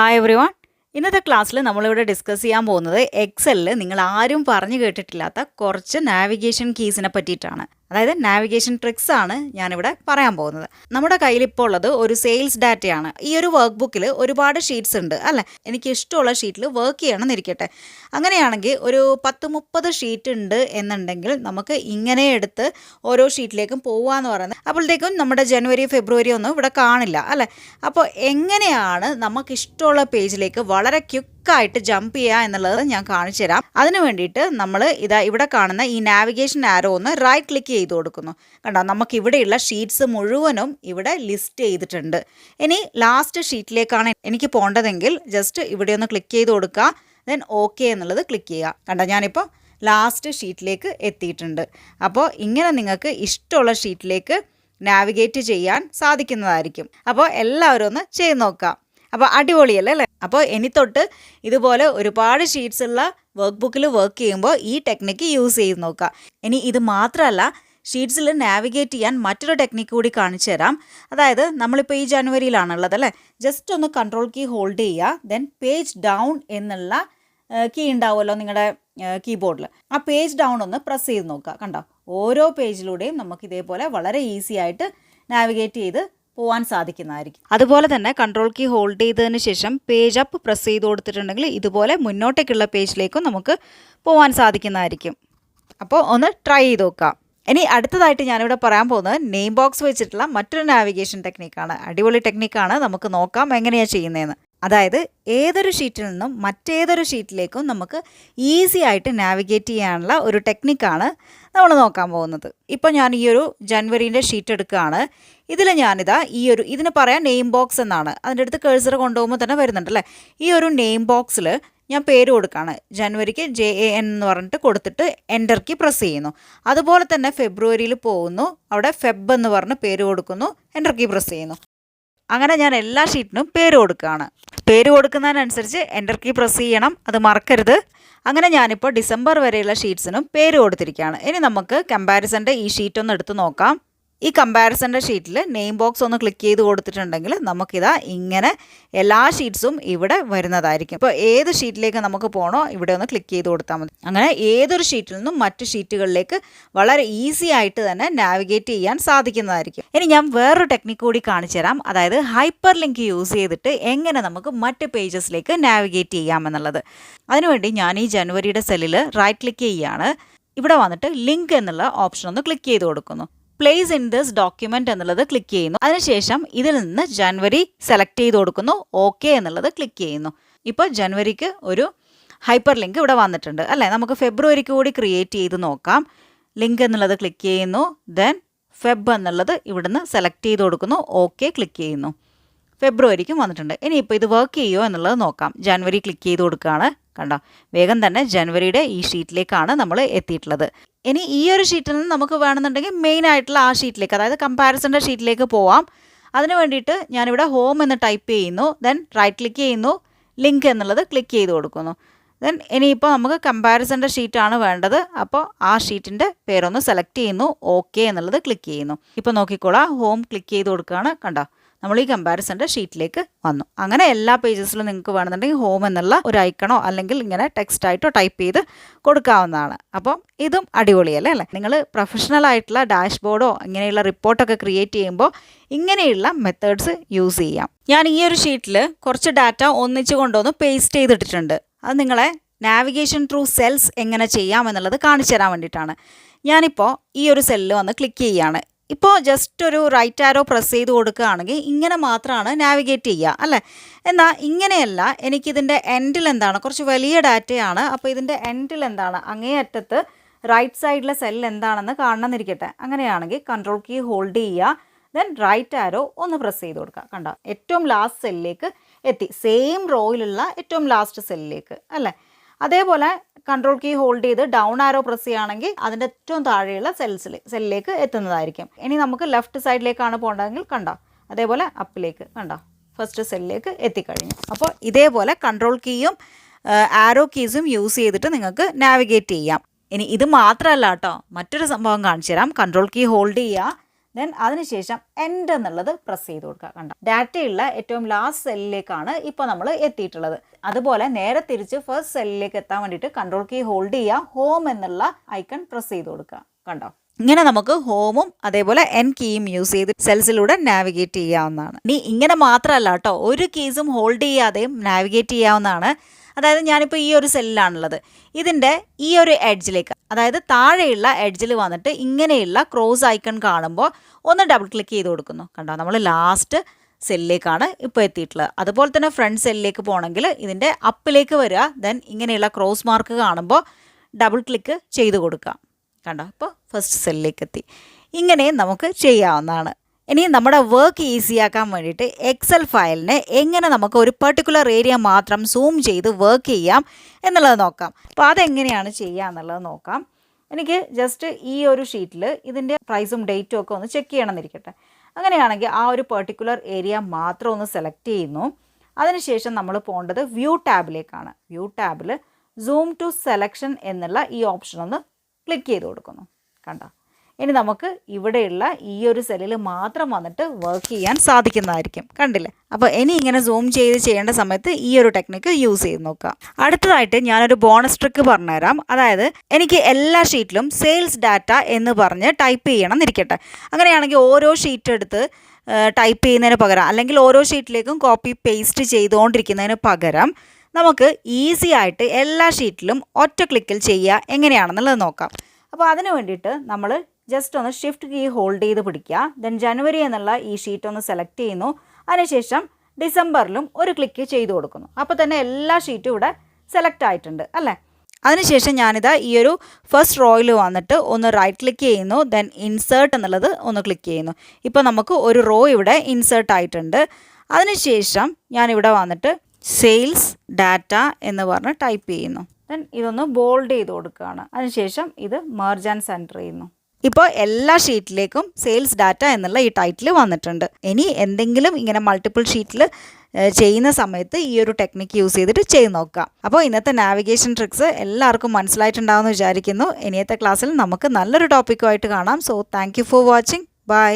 Hi everyone. ഇന്നത്തെ ക്ലാസ്സിൽ നമ്മളിവിടെ ഡിസ്കസ് ചെയ്യാൻ പോകുന്നത് എക്സലിൽ നിങ്ങൾ ആരും പറഞ്ഞു കേട്ടിട്ടില്ലാത്ത കുറച്ച് നാവിഗേഷൻ കീസിനെ പറ്റിയിട്ടാണ്. അതായത് നാവിഗേഷൻ ട്രിക്സ് ആണ് ഞാനിവിടെ പറയാൻ പോകുന്നത്. നമ്മുടെ കയ്യിൽ ഇപ്പോൾ ഉള്ളത് ഒരു സെയിൽസ് ഡാറ്റയാണ്. ഈ ഒരു വർക്ക് ബുക്കിൽ ഒരുപാട് ഷീറ്റ്സ് ഉണ്ട് അല്ലേ. എനിക്ക് ഇഷ്ടമുള്ള ഷീറ്റിൽ വർക്ക് ചെയ്യണമെന്നിരിക്കട്ടെ. അങ്ങനെയാണെങ്കിൽ ഒരു 10-30 ഷീറ്റ് ഉണ്ട് എന്നുണ്ടെങ്കിൽ നമുക്ക് ഇങ്ങനെ എടുത്ത് ഓരോ ഷീറ്റിലേക്കും പോകാമെന്ന് പറയുന്നത്. അപ്പോഴത്തേക്കും നമ്മുടെ ജനുവരി ഫെബ്രുവരി ഒന്നും ഇവിടെ കാണില്ല അല്ലേ. അപ്പോൾ എങ്ങനെയാണ് നമുക്ക് ഇഷ്ടമുള്ള പേജിലേക്ക് വളരെ ക്വിക്കായിട്ട് ജമ്പ് ചെയ്യുക എന്നുള്ളത് ഞാൻ കാണിച്ചു തരാം. അതിന് വേണ്ടിയിട്ട് നമ്മൾ ഇവിടെ കാണുന്ന ഈ നാവിഗേഷൻ ആരോ ഒന്ന് റൈറ്റ് ക്ലിക്ക് ചെയ്ത് കൊടുക്കുന്നു. കണ്ടോ, നമുക്ക് ഇവിടെയുള്ള ഷീറ്റ്സ് മുഴുവനും ഇവിടെ ലിസ്റ്റ് ചെയ്തിട്ടുണ്ട്. ഇനി ലാസ്റ്റ് ഷീറ്റിലേക്കാണ് എനിക്ക് പോകേണ്ടതെങ്കിൽ ജസ്റ്റ് ഇവിടെ ഒന്ന് ക്ലിക്ക് ചെയ്ത് കൊടുക്കുക. ദെൻ ഓക്കെ എന്നുള്ളത് ക്ലിക്ക് ചെയ്യുക. കണ്ടോ, ഞാനിപ്പോൾ ലാസ്റ്റ് ഷീറ്റിലേക്ക് എത്തിയിട്ടുണ്ട്. അപ്പോൾ ഇങ്ങനെ നിങ്ങൾക്ക് ഇഷ്ടമുള്ള ഷീറ്റിലേക്ക് നാവിഗേറ്റ് ചെയ്യാൻ സാധിക്കുന്നതായിരിക്കും. അപ്പോൾ എല്ലാവരും ഒന്ന് ചെയ്ത് നോക്കാം. അപ്പോൾ അടിപൊളിയല്ലേ അല്ലേ. അപ്പോൾ ഇനി തൊട്ട് ഇതുപോലെ ഒരുപാട് ഷീറ്റ്സ് ഉള്ള വർക്ക് ബുക്കിൽ വർക്ക് ചെയ്യുമ്പോൾ ഈ ടെക്നിക്ക് യൂസ് ചെയ്ത് നോക്കുക. ഇനി ഇത് മാത്രമല്ല, ഷീറ്റ്സിൽ നാവിഗേറ്റ് ചെയ്യാൻ മറ്റൊരു ടെക്നിക്ക് കൂടി കാണിച്ചു തരാം. അതായത് നമ്മളിപ്പോൾ ഈ ജനുവരിയിലാണുള്ളത് അല്ലേ. ജസ്റ്റ് ഒന്ന് കൺട്രോൾ കീ ഹോൾഡ് ചെയ്യുക. ദെൻ പേജ് ഡൗൺ എന്നുള്ള കീ ഉണ്ടാവുമല്ലോ നിങ്ങളുടെ കീബോർഡിൽ. ആ പേജ് ഡൗൺ ഒന്ന് പ്രസ് ചെയ്ത് നോക്കുക. കണ്ടോ, ഓരോ പേജിലൂടെയും നമുക്ക് ഇതേപോലെ വളരെ ഈസി ആയിട്ട് നാവിഗേറ്റ് ചെയ്ത് പോകാൻ സാധിക്കുന്നതായിരിക്കും. അതുപോലെ തന്നെ കൺട്രോൾ കീ ഹോൾഡ് ചെയ്തതിന് ശേഷം പേജ് അപ്പ് പ്രസ് ചെയ്ത് കൊടുത്തിട്ടുണ്ടെങ്കിൽ ഇതുപോലെ മുന്നോട്ടേക്കുള്ള പേജിലേക്കും നമുക്ക് പോകാൻ സാധിക്കുന്നതായിരിക്കും. അപ്പോൾ ഒന്ന് ട്രൈ ചെയ്ത് നോക്കാം. ഇനി അടുത്തതായിട്ട് ഞാനിവിടെ പറയാൻ പോകുന്നത് നെയിം ബോക്സ് വെച്ചിട്ടുള്ള മറ്റൊരു നാവിഗേഷൻ ടെക്നിക്കാണ്. അടിപൊളി ടെക്നിക്കാണ്. നമുക്ക് നോക്കാം എങ്ങനെയാണ് ചെയ്യുന്നതെന്ന്. അതായത് ഏതൊരു ഷീറ്റിൽ നിന്നും മറ്റേതൊരു ഷീറ്റിലേക്കും നമുക്ക് ഈസി ആയിട്ട് നാവിഗേറ്റ് ചെയ്യാനുള്ള ഒരു ടെക്നിക്കാണ് നമ്മൾ നോക്കാൻ പോകുന്നത്. ഇപ്പോൾ ഞാൻ ഈ ഒരു ജനുവരീൻ്റെ ഷീറ്റ് എടുക്കുകയാണ്. ഇതിൽ ഞാനിതാ ഇതിന് പറയാം നെയിം ബോക്സ് എന്നാണ്. അതിൻ്റെ അടുത്ത് കേഴ്സർ കൊണ്ടുപോകുമ്പോൾ തന്നെ വരുന്നുണ്ടല്ലേ. ഈ ഒരു നെയിം ബോക്സിൽ ഞാൻ പേര് കൊടുക്കുകയാണ്. ജനുവരിക്ക് JAN എന്ന് പറഞ്ഞിട്ട് കൊടുത്തിട്ട് എൻ്റർ കീ പ്രസ് ചെയ്യുന്നു. അതുപോലെ തന്നെ ഫെബ്രുവരിയിൽ പോകുന്നു. അവിടെ ഫെബ് എന്ന് പറഞ്ഞ് പേര് കൊടുക്കുന്നു. എൻ്റർ കീ പ്രസ് ചെയ്യുന്നു. അങ്ങനെ ഞാൻ എല്ലാ ഷീറ്റിനും പേര് കൊടുക്കുകയാണ്. പേര് കൊടുക്കുന്നതിനനുസരിച്ച് എൻ്റർ കീ പ്രസ് ചെയ്യണം, അത് മറക്കരുത്. അങ്ങനെ ഞാനിപ്പോൾ ഡിസംബർ വരെയുള്ള ഷീറ്റ്സിനും പേര് കൊടുത്തിരിക്കുകയാണ്. ഇനി നമുക്ക് കമ്പാരിസൻ്റെ ഈ ഷീറ്റ് ഒന്ന് എടുത്ത് നോക്കാം. ഈ കമ്പാരിസൻ്റെ ഷീറ്റിൽ നെയിം ബോക്സ് ഒന്ന് ക്ലിക്ക് ചെയ്ത് കൊടുത്തിട്ടുണ്ടെങ്കിൽ നമുക്കിതാ ഇങ്ങനെ എല്ലാ ഷീറ്റ്സും ഇവിടെ വരുന്നതായിരിക്കും. ഇപ്പോൾ ഏത് ഷീറ്റിലേക്ക് നമുക്ക് പോകണോ ഇവിടെ ഒന്ന് ക്ലിക്ക് ചെയ്ത് കൊടുത്താൽ മതി. അങ്ങനെ ഏതൊരു ഷീറ്റിൽ നിന്നും മറ്റ് ഷീറ്റുകളിലേക്ക് വളരെ ഈസി ആയിട്ട് തന്നെ നാവിഗേറ്റ് ചെയ്യാൻ സാധിക്കുന്നതായിരിക്കും. ഇനി ഞാൻ വേറൊരു ടെക്നിക്ക് കൂടി കാണിച്ചു തരാം. അതായത് ഹൈപ്പർ ലിങ്ക് യൂസ് ചെയ്തിട്ട് എങ്ങനെ നമുക്ക് മറ്റ് പേജസിലേക്ക് നാവിഗേറ്റ് ചെയ്യാമെന്നുള്ളത്. അതിനുവേണ്ടി ഞാൻ ഈ ജനുവരിയുടെ സെല്ലിൽ റൈറ്റ് ക്ലിക്ക് ചെയ്യുകയാണ്. ഇവിടെ വന്നിട്ട് ലിങ്ക് എന്നുള്ള ഓപ്ഷൻ ഒന്ന് ക്ലിക്ക് ചെയ്ത് കൊടുക്കുന്നു. പ്ലേസ് ഇൻ ദിസ് ഡോക്യുമെൻ്റ് എന്നുള്ളത് ക്ലിക്ക് ചെയ്യുന്നു. അതിനുശേഷം ഇതിൽ നിന്ന് ജനുവരി സെലക്ട് ചെയ്ത് കൊടുക്കുന്നു. ഓക്കെ എന്നുള്ളത് ക്ലിക്ക് ചെയ്യുന്നു. ഇപ്പോൾ ജനുവരിക്ക് ഒരു ഹൈപ്പർ ലിങ്ക് ഇവിടെ വന്നിട്ടുണ്ട് അല്ലേ. നമുക്ക് ഫെബ്രുവരിക്ക് കൂടി ക്രിയേറ്റ് ചെയ്ത് നോക്കാം. ലിങ്ക് എന്നുള്ളത് ക്ലിക്ക് ചെയ്യുന്നു. ദെൻ ഫെബ് എന്നുള്ളത് ഇവിടുന്ന് സെലക്ട് ചെയ്ത് കൊടുക്കുന്നു. ഓക്കെ ക്ലിക്ക് ചെയ്യുന്നു. ഫെബ്രുവരിക്കും വന്നിട്ടുണ്ട്. ഇനിയിപ്പോൾ ഇത് വർക്ക് ചെയ്യുമോ എന്നുള്ളത് നോക്കാം. ജനുവരി ക്ലിക്ക് ചെയ്ത് കൊടുക്കുകയാണ്. കണ്ടോ, വേഗം തന്നെ ജനുവരിയുടെ ഈ ഷീറ്റിലേക്കാണ് നമ്മൾ എത്തിയിട്ടുള്ളത്. ഇനി ഈ ഒരു ഷീറ്റിൽ നിന്ന് നമുക്ക് വേണമെന്നുണ്ടെങ്കിൽ മെയിൻ ആയിട്ടുള്ള ആ ഷീറ്റിലേക്ക്, അതായത് കമ്പാരിസൻ്റെ ഷീറ്റിലേക്ക് പോവാം. അതിന് വേണ്ടിയിട്ട് ഞാനിവിടെ ഹോം എന്ന് ടൈപ്പ് ചെയ്യുന്നു. ദെൻ റൈറ്റ് ക്ലിക്ക് ചെയ്യുന്നു. ലിങ്ക് എന്നുള്ളത് ക്ലിക്ക് ചെയ്ത് കൊടുക്കുന്നു. ദെൻ ഇനിയിപ്പോൾ നമുക്ക് കമ്പാരിസൻ്റെ ഷീറ്റാണ് വേണ്ടത്. അപ്പോൾ ആ ഷീറ്റിൻ്റെ പേരൊന്ന് സെലക്ട് ചെയ്യുന്നു. ഓക്കെ എന്നുള്ളത് ക്ലിക്ക് ചെയ്യുന്നു. ഇപ്പോൾ നോക്കിക്കോളാം, ഹോം ക്ലിക്ക് ചെയ്ത് കൊടുക്കുകയാണ്. കണ്ടോ, നമ്മൾ ഈ കമ്പാരിസൻ്റെ ഷീറ്റിലേക്ക് വന്നു. അങ്ങനെ എല്ലാ പേജസിലും നിങ്ങൾക്ക് വേണമെന്നുണ്ടെങ്കിൽ ഹോം എന്നുള്ള ഒരു ഐക്കണോ അല്ലെങ്കിൽ ഇങ്ങനെ ടെക്സ്റ്റ് ആയിട്ടോ ടൈപ്പ് ചെയ്ത് കൊടുക്കാവുന്നതാണ്. അപ്പം ഇതും അടിപൊളിയല്ലേ അല്ലേ. നിങ്ങൾ പ്രൊഫഷണൽ ആയിട്ടുള്ള ഡാഷ്ബോർഡോ ഇങ്ങനെയുള്ള റിപ്പോർട്ടൊക്കെ ക്രിയേറ്റ് ചെയ്യുമ്പോൾ ഇങ്ങനെയുള്ള മെത്തേഡ്സ് യൂസ് ചെയ്യാം. ഞാൻ ഈ ഒരു ഷീറ്റിൽ കുറച്ച് ഡാറ്റ ഒന്നിച്ച് കൊണ്ടുവന്ന് പേസ്റ്റ് ചെയ്തിട്ടിട്ടുണ്ട്. അത് നിങ്ങളെ നാവിഗേഷൻ ത്രൂ സെൽസ് എങ്ങനെ ചെയ്യാം എന്നുള്ളത് കാണിച്ചു തരാൻ വേണ്ടിയിട്ടാണ്. ഞാനിപ്പോൾ ഈ ഒരു സെല്ലിൽ വന്ന് ക്ലിക്ക് ചെയ്യുകയാണ്. ഇപ്പോൾ ജസ്റ്റ് ഒരു റൈറ്റ് ആരോ പ്രസ് ചെയ്ത് കൊടുക്കുകയാണെങ്കിൽ ഇങ്ങനെ മാത്രമാണ് നാവിഗേറ്റ് ചെയ്യുക അല്ലേ. എന്നാൽ ഇങ്ങനെയല്ല, എനിക്കിതിൻ്റെ എൻഡിൽ എന്താണ്, കുറച്ച് വലിയ ഡാറ്റയാണ്. അപ്പോൾ ഇതിൻ്റെ എൻഡിൽ എന്താണ്, അങ്ങേയറ്റത്ത് റൈറ്റ് സൈഡിലെ സെല്ല് എന്താണെന്ന് കാണണമെന്നിരിക്കട്ടെ. അങ്ങനെയാണെങ്കിൽ കൺട്രോൾ കീ ഹോൾഡ് ചെയ്യുക. ദെൻ റൈറ്റ് ആരോ ഒന്ന് പ്രസ് ചെയ്ത് കൊടുക്കുക. കണ്ടോ, ഏറ്റവും ലാസ്റ്റ് സെല്ലിലേക്ക് എത്തി. സെയിം റോയിലുള്ള ഏറ്റവും ലാസ്റ്റ് സെല്ലിലേക്ക് അല്ലേ. അതേപോലെ കൺട്രോൾ കീ ഹോൾഡ് ചെയ്ത് ഡൗൺ ആരോ പ്രസ് ചെയ്യുകയാണെങ്കിൽ അതിൻ്റെ ഏറ്റവും താഴെയുള്ള സെല്ലിലേക്ക് എത്തുന്നതായിരിക്കും. ഇനി നമുക്ക് ലെഫ്റ്റ് സൈഡിലേക്കാണ് പോകേണ്ടതെങ്കിൽ കണ്ടോ, അതേപോലെ അപ്പിലേക്ക് കണ്ടോ, ഫസ്റ്റ് സെല്ലിലേക്ക് എത്തിക്കഴിഞ്ഞു. അപ്പോൾ ഇതേപോലെ കൺട്രോൾ കീയും ആരോ കീസും യൂസ് ചെയ്തിട്ട് നിങ്ങൾക്ക് നാവിഗേറ്റ് ചെയ്യാം. ഇനി ഇത് മാത്രമല്ല കേട്ടോ, മറ്റൊരു സംഭവം കാണിച്ചു തരാം. കൺട്രോൾ കീ ഹോൾഡ് ചെയ്യുക. ദെൻ അതിനുശേഷം എൻഡ് എന്നുള്ളത് പ്രസ് ചെയ്ത് കൊടുക്കുക. കണ്ടോ, ഡാറ്റയുള്ള ഏറ്റവും ലാസ്റ്റ് സെല്ലിലേക്കാണ് ഇപ്പോൾ നമ്മൾ എത്തിയിട്ടുള്ളത്. അതുപോലെ നേരെ തിരിച്ച് ഫസ്റ്റ് സെല്ലിലേക്ക് എത്താൻ വേണ്ടിയിട്ട് കൺട്രോൾ കീ ഹോൾഡ് ചെയ്യുക, ഹോം എന്നുള്ള ഐക്കൺ പ്രസ് ചെയ്ത് കൊടുക്കുക. കണ്ടോ, ഇങ്ങനെ നമുക്ക് ഹോമും അതേപോലെ എൻ കീയും യൂസ് ചെയ്ത് സെൽസിലൂടെ നാവിഗേറ്റ് ചെയ്യാവുന്നതാണ്. ഇനി ഇങ്ങനെ മാത്രമല്ല കേട്ടോ, ഒരു കീസും ഹോൾഡ് ചെയ്യാതെയും നാവിഗേറ്റ് ചെയ്യാവുന്നതാണ്. അതായത് ഞാനിപ്പോൾ ഈ ഒരു സെല്ലിലാണുള്ളത്, ഇതിൻ്റെ ഈ ഒരു എഡ്ജിലേക്ക്, അതായത് താഴെയുള്ള എഡ്ജിൽ വന്നിട്ട് ഇങ്ങനെയുള്ള ക്രോസ് ഐക്കൺ കാണുമ്പോൾ ഒന്ന് ഡബിൾ ക്ലിക്ക് ചെയ്ത് കൊടുക്കുന്നു. കണ്ടോ, നമ്മൾ ലാസ്റ്റ് സെല്ലിലേക്കാണ് ഇപ്പോൾ എത്തിയിട്ടുള്ളത്. അതുപോലെ തന്നെ ഫ്രണ്ട് സെല്ലിലേക്ക് പോകണമെങ്കിൽ ഇതിൻ്റെ അപ്പിലേക്ക് വരിക, ദെൻ ഇങ്ങനെയുള്ള ക്രോസ് മാർക്ക് കാണുമ്പോൾ ഡബിൾ ക്ലിക്ക് ചെയ്ത് കൊടുക്കുക. കണ്ടോ, ഇപ്പോൾ ഫസ്റ്റ് സെല്ലിലേക്ക് എത്തി. ഇങ്ങനെയും നമുക്ക് ചെയ്യാവുന്നതാണ്. ഇനി നമ്മുടെ വർക്ക് ഈസിയാക്കാൻ വേണ്ടിയിട്ട് എക്സൽ ഫയലിനെ എങ്ങനെ നമുക്ക് ഒരു പെർട്ടിക്കുലർ ഏരിയ മാത്രം സൂം ചെയ്ത് വർക്ക് ചെയ്യാം എന്നുള്ളത് നോക്കാം. അപ്പോൾ അതെങ്ങനെയാണ് ചെയ്യുക എന്നുള്ളത് നോക്കാം. എനിക്ക് ജസ്റ്റ് ഈ ഒരു ഷീറ്റിൽ ഇതിൻ്റെ പ്രൈസും ഡേറ്റും ഒക്കെ ഒന്ന് ചെക്ക് ചെയ്യണമെന്നിരിക്കട്ടെ. അങ്ങനെയാണെങ്കിൽ ആ ഒരു പെർട്ടിക്കുലർ ഏരിയ മാത്രം ഒന്ന് സെലക്ട് ചെയ്യുന്നു. അതിനുശേഷം നമ്മൾ പോകേണ്ടത് വ്യൂ ടാബിലേക്കാണ്. വ്യൂ ടാബിൽ സൂം ടു സെലക്ഷൻ എന്നുള്ള ഈ ഓപ്ഷൻ ഒന്ന് ക്ലിക്ക് ചെയ്ത് കൊടുക്കുന്നു. കണ്ടോ, ഇനി നമുക്ക് ഇവിടെയുള്ള ഈ ഒരു സെല്ലിൽ മാത്രം വന്നിട്ട് വർക്ക് ചെയ്യാൻ സാധിക്കുന്നതായിരിക്കും. കണ്ടില്ലേ? അപ്പോൾ ഇനി ഇങ്ങനെ സൂം ചെയ്ത് ചെയ്യേണ്ട സമയത്ത് ഈ ഒരു ടെക്നിക്ക് യൂസ് ചെയ്ത് നോക്കാം. അടുത്തതായിട്ട് ഞാനൊരു ബോണസ് ട്രിക്ക് പറഞ്ഞുതരാം. അതായത് എനിക്ക് എല്ലാ ഷീറ്റിലും സെയിൽസ് ഡാറ്റ എന്ന് പറഞ്ഞ് ടൈപ്പ് ചെയ്യണം എന്നിരിക്കട്ടെ. അങ്ങനെയാണെങ്കിൽ ഓരോ ഷീറ്റ് എടുത്ത് ടൈപ്പ് ചെയ്യുന്നതിന് പകരം, അല്ലെങ്കിൽ ഓരോ ഷീറ്റിലേക്കും കോപ്പി പേസ്റ്റ് ചെയ്തുകൊണ്ടിരിക്കുന്നതിന് പകരം നമുക്ക് ഈസി ആയിട്ട് എല്ലാ ഷീറ്റിലും ഒറ്റ ക്ലിക്കിൽ ചെയ്യുക എങ്ങനെയാണെന്നുള്ളത് നോക്കാം. അപ്പോൾ അതിന് വേണ്ടിയിട്ട് നമ്മൾ ജസ്റ്റ് ഒന്ന് ഷിഫ്റ്റ് കീ ഹോൾഡ് ചെയ്ത് പിടിക്കുക. ദെൻ ജനുവരി എന്നുള്ള ഈ ഷീറ്റ് ഒന്ന് സെലക്ട് ചെയ്യുന്നു. അതിനുശേഷം ഡിസംബറിലും ഒരു ക്ലിക്ക് ചെയ്ത് കൊടുക്കുന്നു. അപ്പോൾ തന്നെ എല്ലാ ഷീറ്റും ഇവിടെ സെലക്ട് ആയിട്ടുണ്ട് അല്ലേ? അതിനുശേഷം ഞാനിതാ ഈ ഒരു ഫസ്റ്റ് റോയിൽ വന്നിട്ട് ഒന്ന് റൈറ്റ് ക്ലിക്ക് ചെയ്യുന്നു. ദെൻ ഇൻസേർട്ട് എന്നുള്ളത് ഒന്ന് ക്ലിക്ക് ചെയ്യുന്നു. ഇപ്പോൾ നമുക്ക് ഒരു റോ ഇവിടെ ഇൻസേർട്ട് ആയിട്ടുണ്ട്. അതിനുശേഷം ഞാനിവിടെ വന്നിട്ട് സെയിൽസ് ഡാറ്റ എന്ന് പറഞ്ഞ് ടൈപ്പ് ചെയ്യുന്നു. ദെൻ ഇതൊന്ന് ബോൾഡ് ചെയ്ത് കൊടുക്കുകയാണ്. അതിനുശേഷം ഇത് മെർജ് ആൻഡ് സെൻറ്റർ ചെയ്യുന്നു. ഇപ്പോൾ എല്ലാ ഷീറ്റിലേക്കും സെയിൽസ് ഡാറ്റ എന്നുള്ള ഈ ടൈറ്റിൽ വന്നിട്ടുണ്ട്. ഇനി എന്തെങ്കിലും ഇങ്ങനെ മൾട്ടിപ്പിൾ ഷീറ്റിൽ ചെയ്യുന്ന സമയത്ത് ഈ ഒരു ടെക്നിക്ക് യൂസ് ചെയ്തിട്ട് ചെയ്ത് നോക്കാം. അപ്പോൾ ഇന്നത്തെ നാവിഗേഷൻ ട്രിക്സ് എല്ലാവർക്കും മനസ്സിലായിട്ടുണ്ടാവുമെന്ന് വിചാരിക്കുന്നു. ഇനിയത്തെ ക്ലാസ്സിൽ നമുക്ക് നല്ലൊരു ടോപ്പിക്കുമായിട്ട് കാണാം. So thank you for watching. By.